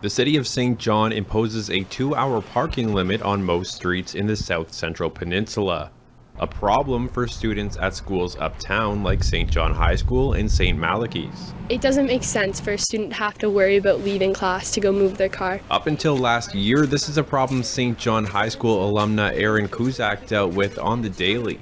The City of St. John imposes a 2-hour parking limit on most streets in the South Central Peninsula. A problem for students at schools uptown like St. John High School and St. Malachy's. It doesn't make sense for a student to have to worry about leaving class to go move their car. Up until last year, this is a problem St. John High School alumna Erin Cusack dealt with on the daily.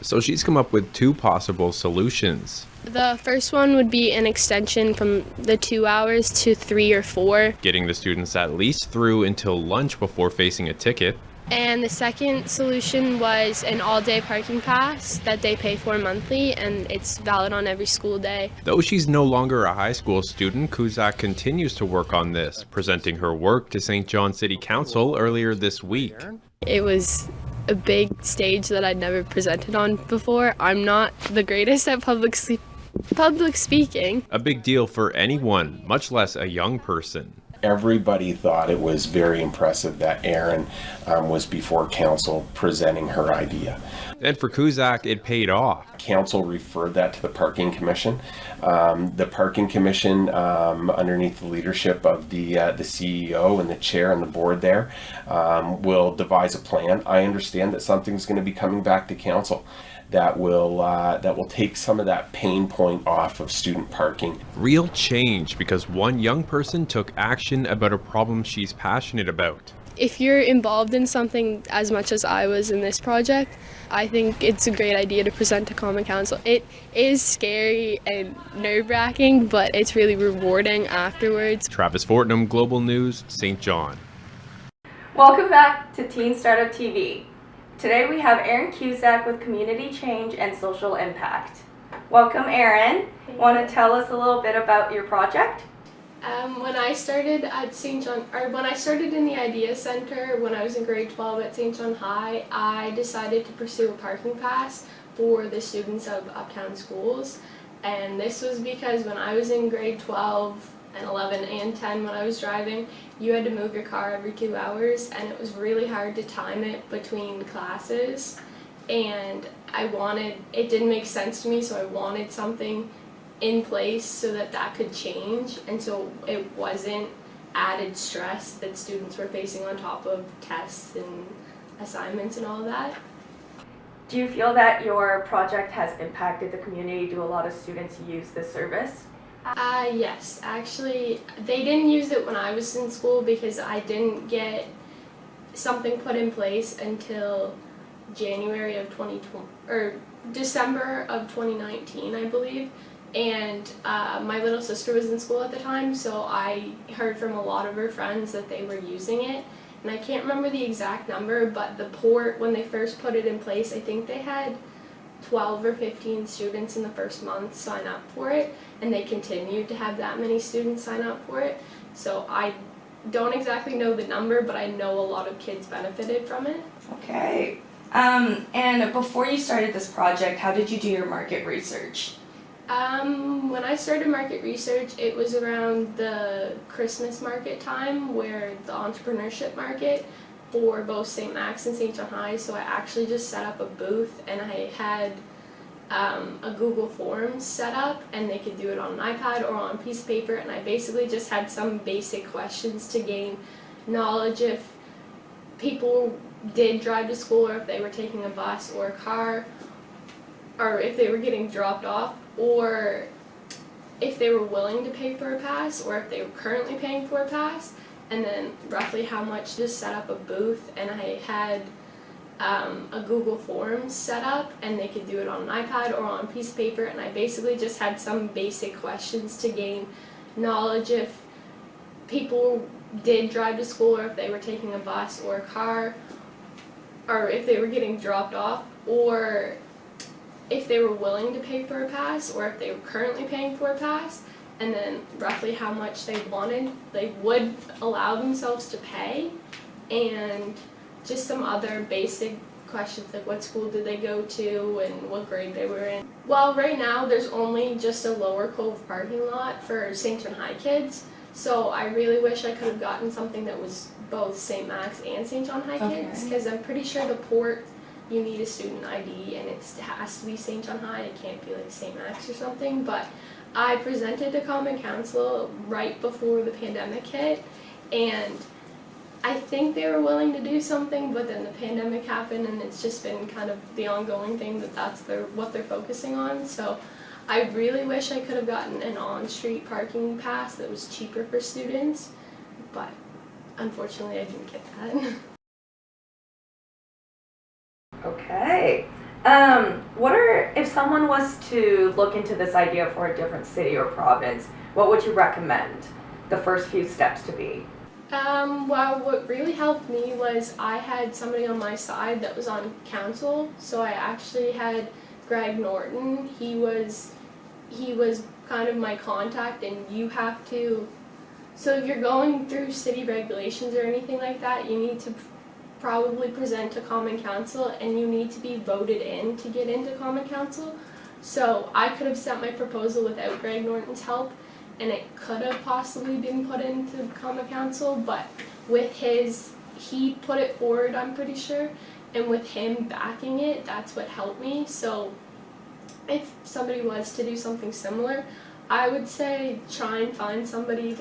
So she's come up with two possible solutions. The first one would be an extension from the 2 hours to 3 or 4. Getting the students at least through until lunch before facing a ticket. And the second solution was an all-day parking pass that they pay for monthly, and it's valid on every school day. Though she's no longer a high school student, Cusack continues to work on this, presenting her work to St. John City Council earlier this week. It was a big stage that I'd never presented on before. I'm not the greatest at public speaking. A big deal for anyone, much less a young person. Everybody thought it was very impressive that Erin was before council presenting her idea. And for Cusack, it paid off. Council referred that to the Parking Commission. The Parking Commission, underneath the leadership of the CEO and the chair and the board there, will devise a plan. I understand that something's going to be coming back to council that will take some of that pain point off of student parking. Real change because one young person took action about a problem she's passionate about. If you're involved in something as much as I was in this project, I think it's a great idea to present to Common Council. It is scary and nerve-wracking, but it's really rewarding afterwards. Travis Fortnum, Global News, St. John. Welcome back to Teen Startup TV. Today we have Erin Cusack with Community Change and Social Impact. Welcome, Erin. Want to tell us a little bit about your project? When I started at St. John, or when I started in the Idea Center when I was in grade 12 at St. John High, I decided to pursue a parking pass for the students of uptown schools. And this was because when I was in grade 12 and 11 and 10 when I was driving, you had to move your car every 2 hours, and it was really hard to time it between classes. And it didn't make sense to me, so I wanted something in place so that could change, and so it wasn't added stress that students were facing on top of tests and assignments and all of that. Do you feel that your project has impacted the community? Do a lot of students use this service? Yes, actually, they didn't use it when I was in school because I didn't get something put in place until January of 2020, or December of 2019, I believe. And my little sister was in school at the time, so I heard from a lot of her friends that they were using it. And I can't remember the exact number, but the port, when they first put it in place, I think they had 12 or 15 students in the first month sign up for it, and they continued to have that many students sign up for it. So I don't exactly know the number, but I know a lot of kids benefited from it. Okay. And before you started this project, how did you do your market research? When I started market research, it was around the Christmas market time, where the entrepreneurship market for both St. Max and St. John High, so I actually just set up a booth, and I had a Google Forms set up, and they could do it on an iPad or on a piece of paper, and I basically just had some basic questions to gain knowledge if people did drive to school, or if they were taking a bus or a car, or if they were getting dropped off, or if they were willing to pay for a pass, or if they were currently paying for a pass, and then roughly how much to set up a booth. And I had a Google Forms set up, and they could do it on an iPad or on a piece of paper, and I basically just had some basic questions to gain knowledge if people did drive to school, or if they were taking a bus or a car, or if they were getting dropped off, or if they were willing to pay for a pass, or if they were currently paying for a pass, and then roughly how much they would allow themselves to pay, and just some other basic questions like what school did they go to and what grade they were in. Well, right now there's only just a Lower Cove parking lot for St. John High kids, so I really wish I could have gotten something that was both St. Max and St. John High kids, because I'm pretty sure the port, you need a student ID, and it has to be St. John High. It can't be like St. Max or something, but I presented to Common Council right before the pandemic hit, and I think they were willing to do something, but then the pandemic happened, and it's just been kind of the ongoing thing that's what they're focusing on. So I really wish I could have gotten an on-street parking pass that was cheaper for students, but unfortunately I didn't get that. Okay. If someone was to look into this idea for a different city or province, what would you recommend the first few steps to be? Well, what really helped me was I had somebody on my side that was on council, so I actually had Greg Norton. He was kind of my contact, and you have to, so if you're going through city regulations or anything like that, you need to probably present to Common Council, and you need to be voted in to get into Common Council. So I could have sent my proposal without Greg Norton's help, and it could have possibly been put into Common Council, but with he put it forward, I'm pretty sure, and with him backing it, that's what helped me. So if somebody was to do something similar, I would say try and find somebody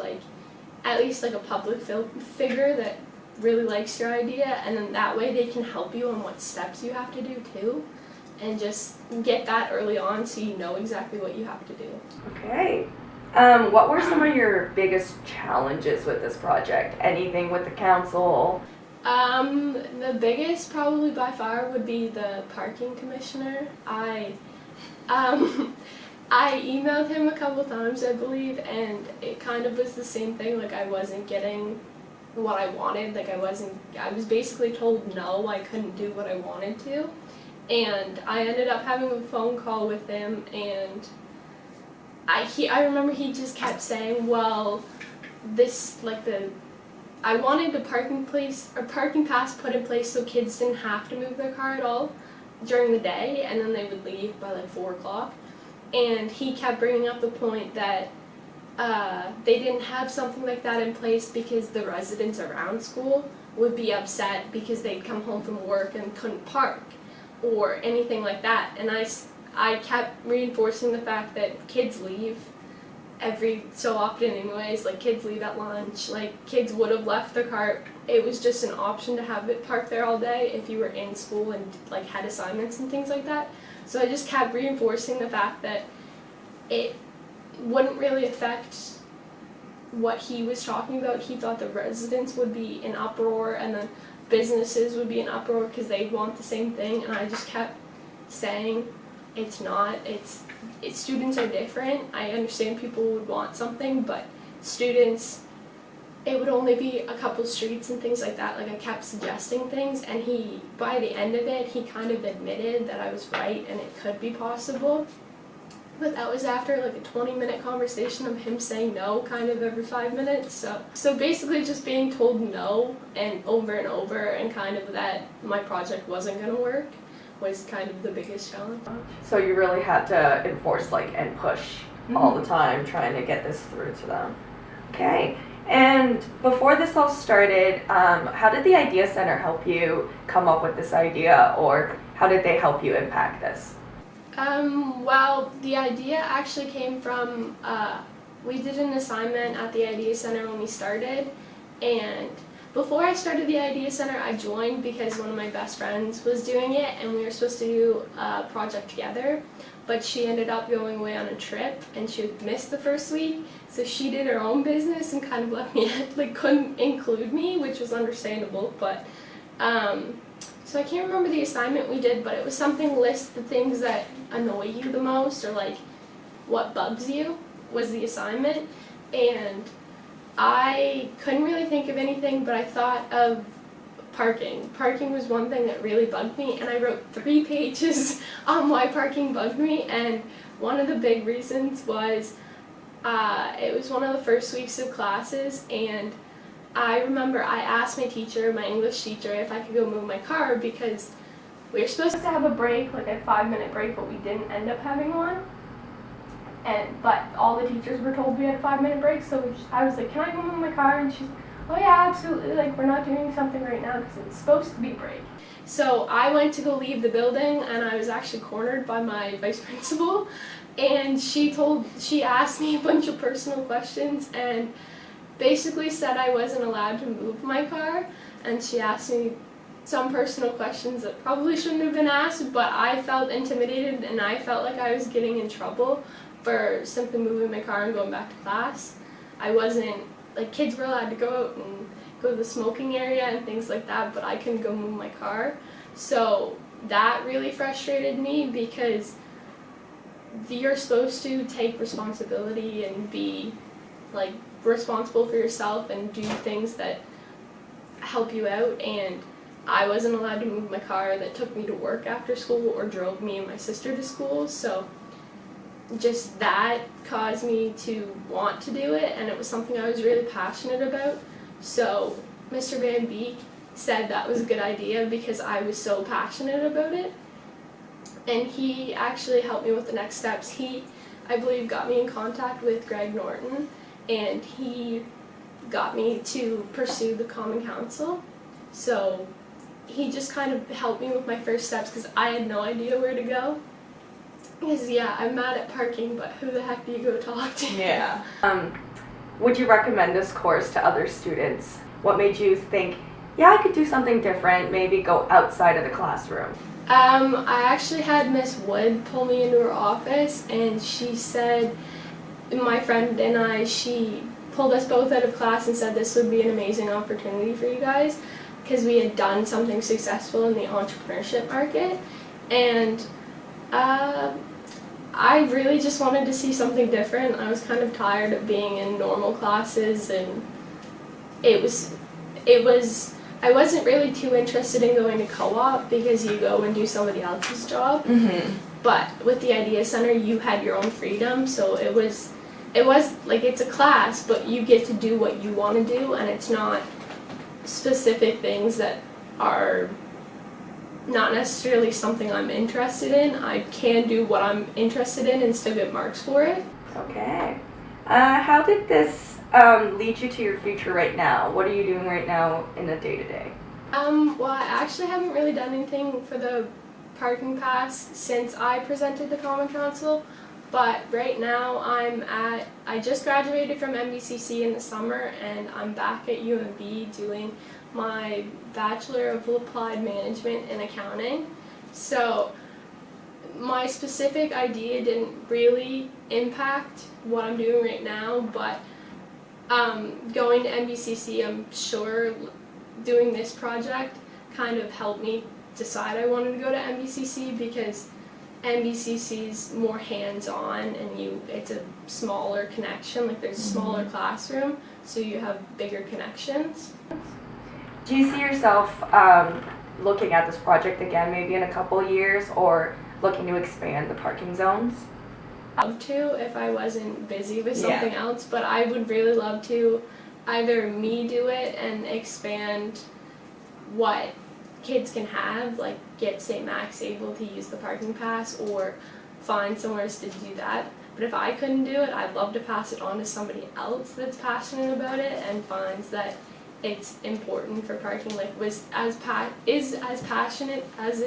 at least a public figure that really likes your idea, and then that way they can help you on what steps you have to do too, and just get that early on so you know exactly what you have to do. Okay. What were some of your biggest challenges with this project? Anything with the council? The biggest probably by far would be the parking commissioner. I emailed him a couple times, I believe, and it kind of was the same thing. I wasn't getting what I wanted. I was basically told no, I couldn't do what I wanted to. And I ended up having a phone call with him, and I remember he just kept saying, well, I wanted a parking pass put in place so kids didn't have to move their car at all during the day, and then they would leave by 4 o'clock. And he kept bringing up the point that they didn't have something like that in place because the residents around school would be upset because they'd come home from work and couldn't park or anything like that. And I kept reinforcing the fact that kids leave every so often anyways. Kids leave at lunch. Kids would have left their car. It was just an option to have it parked there all day if you were in school and had assignments and things like that. So I just kept reinforcing the fact that it wouldn't really affect what he was talking about. He thought the residents would be in uproar and the businesses would be in uproar because they want the same thing, and I just kept saying it's not. Students are different. I understand people would want something, but students, it would only be a couple streets and things like that. I kept suggesting things, and by the end of it, he kind of admitted that I was right and it could be possible. But that was after a 20-minute conversation of him saying no kind of every 5 minutes. So basically just being told no and over, and kind of that my project wasn't going to work was kind of the biggest challenge. So you really had to enforce and push all the time trying to get this through to them. Okay. And before this all started, how did the Idea Center help you come up with this idea, or how did they help you impact this? Well, the idea actually came from, we did an assignment at the Idea Center when we started, and before I started the Idea Center, I joined because one of my best friends was doing it, and we were supposed to do a project together, but she ended up going away on a trip, and she missed the first week, so she did her own business and kind of left me, couldn't include me, which was understandable, but, so I can't remember the assignment we did, but it was something list the things that annoy you the most, or what bugs you was the assignment, and I couldn't really think of anything, but I thought of parking. Parking was one thing that really bugged me, and I wrote 3 pages on why parking bugged me, and one of the big reasons was it was one of the first weeks of classes, and I remember I asked my English teacher, if I could go move my car because we were supposed to have a break, a 5-minute break, but we didn't end up having one. But all the teachers were told we had a 5-minute break, so I was like, can I go move my car? And she's like, oh yeah, absolutely, like we're not doing something right now because it's supposed to be break. So I went to go leave the building and I was actually cornered by my vice principal, and she asked me a bunch of personal questions and basically said I wasn't allowed to move my car, and she asked me some personal questions that probably shouldn't have been asked, but I felt intimidated and I felt like I was getting in trouble for simply moving my car and going back to class. I wasn't, like, kids were allowed to go out and go to the smoking area and things like that, but I couldn't go move my car. So that really frustrated me because you're supposed to take responsibility and be, like, responsible for yourself and do things that help you out, and I wasn't allowed to move my car that took me to work after school or drove me and my sister to school. So just that caused me to want to do it, and it was something I was really passionate about. So Mr. Van Beek said that was a good idea because I was so passionate about it, and he actually helped me with the next steps. He, I believe, got me in contact with Greg Norton, and he got me to pursue the Common Council. So he just kind of helped me with my first steps because I had no idea where to go. Because yeah, I'm mad at parking, but who the heck do you go talk to? Yeah. Would you recommend this course to other students? What made you think, yeah, I could do something different, maybe go outside of the classroom? I actually had Miss Wood pull me into her office, and she said, my friend and I, she pulled us both out of class and said this would be an amazing opportunity for you guys because we had done something successful in the entrepreneurship market, and I really just wanted to see something different. I was kind of tired of being in normal classes, and I wasn't really too interested in going to co-op because you go and do somebody else's job. Mm-hmm. But with the Idea Center, you had your own freedom, so it was like, it's a class, but you get to do what you want to do, and it's not specific things that are not necessarily something I'm interested in. I can do what I'm interested in and still get marks for it. Okay. How did this lead you to your future right now? What are you doing right now in the day-to-day? Well, I actually haven't really done anything for the parking pass since I presented the Common Council, but right now I just graduated from MBCC in the summer, and I'm back at UMB doing my Bachelor of Applied Management in Accounting. So my specific idea didn't really impact what I'm doing right now, but going to MBCC, I'm sure doing this project kind of helped me decide I wanted to go to MBCC because MBCC's more hands-on, and it's a smaller connection, like there's a smaller classroom, so you have bigger connections. Do you see yourself looking at this project again maybe in a couple years, or looking to expand the parking zones? I'd love to if I wasn't busy with something else, but I would really love to either me do it and expand what kids can have, like get St. Max able to use the parking pass, or find somewhere to do that. But if I couldn't do it, I'd love to pass it on to somebody else that's passionate about it and finds that it's important for parking, like is as passionate as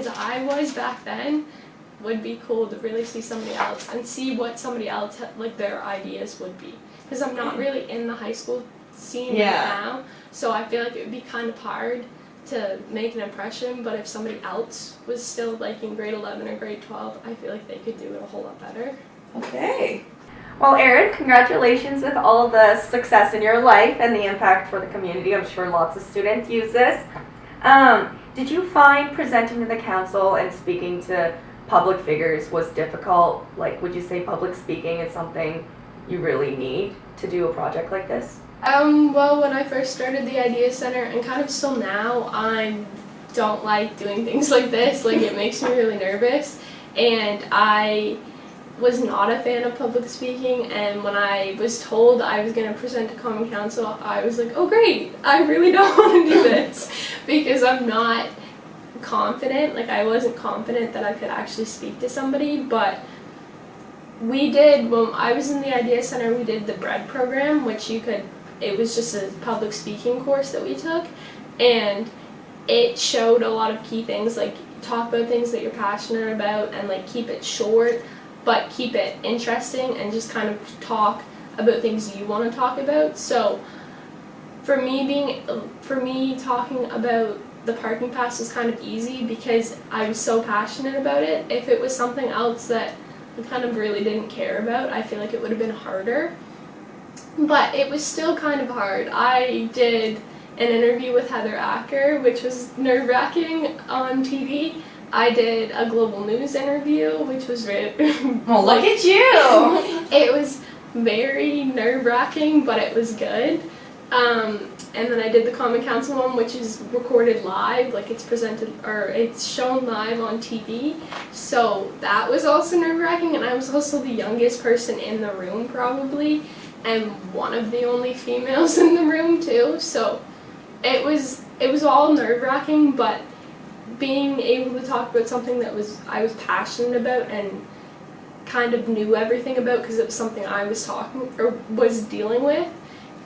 I was back then. Would be cool to really see somebody else and see what somebody else like their ideas would be, because I'm not really in the high school scene right now, so I feel like it would be kind of hard to make an impression. But if somebody else was still like in grade 11 or grade 12, I feel like they could do it a whole lot better. Okay. Well, Erin, congratulations with all the success in your life and the impact for the community. I'm sure lots of students use this. Did you find presenting to the council and speaking to public figures was difficult? Like, would you say public speaking is something you really need to do a project like this? Well, when I first started the Idea Center, and kind of still now, I don't like doing things like this. Like, it makes me really nervous, and I was not a fan of public speaking, and when I was told I was going to present to Common Council, I was like, oh great, I really don't want to do this, because I'm not confident. Like, I wasn't confident that I could actually speak to somebody. But we did, when I was in the Idea Center, we did the bread program, which you could it was just a public speaking course that we took, and it showed a lot of key things, like talk about things that you're passionate about and like keep it short but keep it interesting and just kind of talk about things you want to talk about. So for me talking about the parking pass was kind of easy because I was so passionate about it. If it was something else that I kind of really didn't care about, I feel like it would have been harder. But it was still kind of hard. I did an interview with Heather Acker, which was nerve-wracking on TV. I did a global news interview, which was very Well, look at you! It was very nerve-wracking, but it was good. And then I did the Common Council one, which is recorded live, like it's presented, or it's shown live on TV. So that was also nerve-wracking, and I was also the youngest person in the room probably, and one of the only females in the room too. So it was all nerve-wracking, but being able to talk about something that I was passionate about and kind of knew everything about because it was something I was dealing with,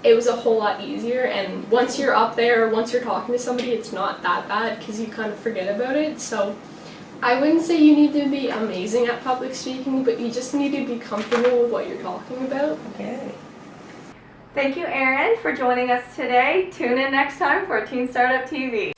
it was a whole lot easier. And once you're up there, or once you're talking to somebody, it's not that bad because you kind of forget about it. So I wouldn't say you need to be amazing at public speaking, but you just need to be comfortable with what you're talking about. Okay. Thank you, Erin, for joining us today. Tune in next time for Teen Startup TV.